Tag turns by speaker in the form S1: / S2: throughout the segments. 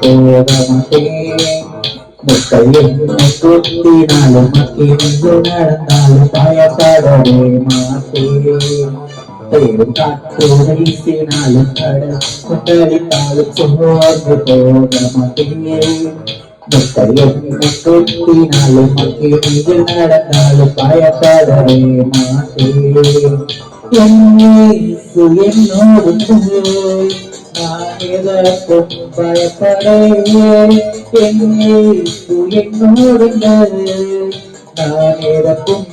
S1: போக மாட்டேன். முட்கள் என்னை குத்தினாலும் மக்கிரிந்து நடந்தாலும் பயப்படவே மாட்டேன். பெரும் காற்று வீசினாலும் கடல் கொந்தளித்தாலும் சோர்ந்து போக மாட்டேன். முட்கள் என்னை குத்தினாலும் மக்கிரிந்து நடந்தாலும் பயப்படவே மாட்டேன். என் இயேசு என்னோடு நான் எதற்கும் பயப்படேன். என் இயேசு என்னோடு நான் எதற்கும்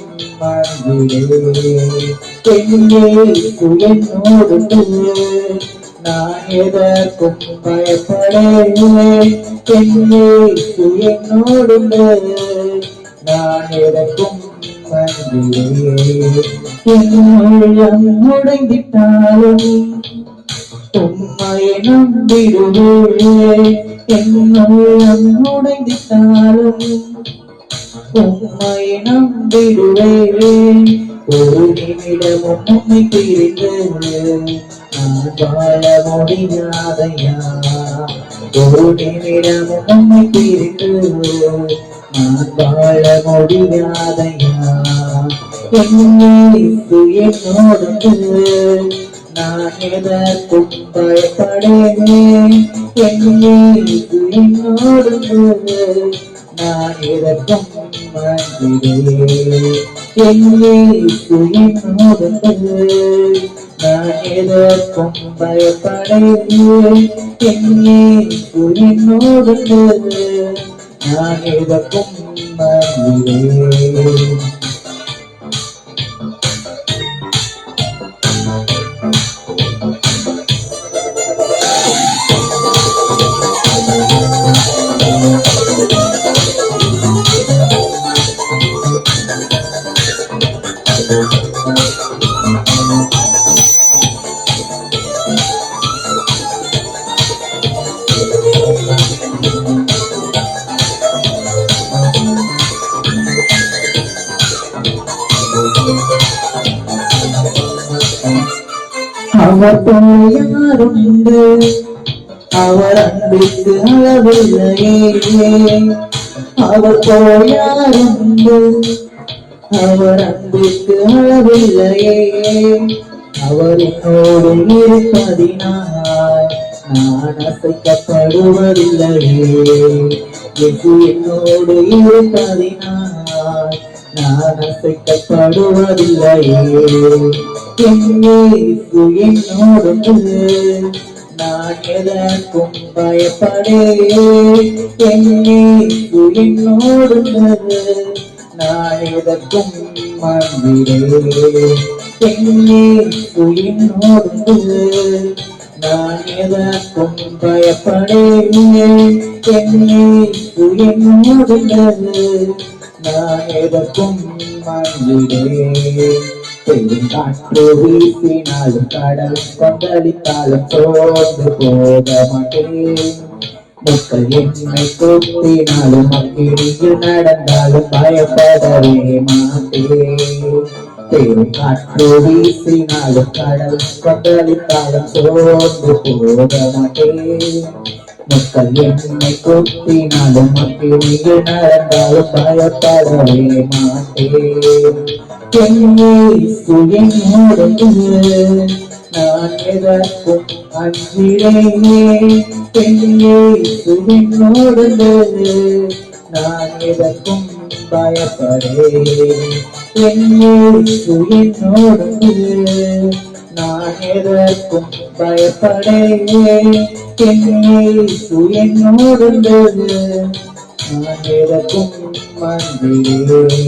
S1: மறந்திடேன். என் இயேசு என்னோடு நான் எதற்கும் பயப்படேன். என் இயேசு என்னோடு நான் எதற்கும் மறந்திடேன். என் உள்ளம் உடைந்திட்டாலும் உம்மையை நம்பிடுவேன். என் உள்ளம் உடைந்திட்டாலும் உம்மையை நம்பிடுவேன். ஒரு நிமிடமும் உம்மை பிரிந்து நான் வாழ முடியாதையா. ஒரு நிமிடமும் உம்மை பிரிந்து நான் வாழ முடியாதையா. என் இயேசு என்னோடு நான் எதற்கும் பயப்படேன். என் இயேசு என்னோடு நான் எதற்கும் மறந்திடேன். என் இயேசு என்னோடு நான் எதற்கும் பயப்படேன். என் இயேசு என்னோடு நான் எதற்கும் மறந்திடேன். அவர் போல் யாருண்டு, அவர் அன்பிற்கு அளவில்லையே. அவர் போல் யாருண்டு, அவர் அன்பிற்கு அளவில்லையே. அவர் என்னோடு இருப்பதினால் நான் அசைக்கப்படுவதில்லையே. இயேசு என்னோடு இருப்பதினால் நான் அசைக்கப்படுவதில்லையே. என் இயேசு என்னோடு நான் எதற்கும் பயப்படேன். என் இயேசு என்னோடு நான் எதற்கும் மறந்திடேன். என் இயேசு என்னோடு நான் எதற்கும் பயப்படேன். என் இயேசு என்னோடு நான் எதற்கும் மறந்திடேன். பெரும் காற்று வீசினாலும் கடல் கொந்தளித்தாலும் சோர்ந்து போக மாட்டேன். முட்கள் என்னை குத்தினாலும் மக்கிரியில் நடந்தாலும் பயப்படவே மாட்டேன். பெரும் காற்று வீசினாலும் கடல் கொந்தளித்தாலும் சோர்ந்து போக மாட்டேன். முட்கள் என்னை குத்தினாலும் மக்கிரியில் நடந்தாலும் பயப்படவே மாட்டேன். என் இயேசு என்னோடு நான் எதற்கும் அஞ்சிடேன். என் இயேசு என்னோடு நான் எதற்கும் பயப்படேன். என் இயேசு என்னோடு நான் எதற்கும் பயப்படேன். என் இயேசு என்னோடு நான் எதற்கும் மறந்திடேன்.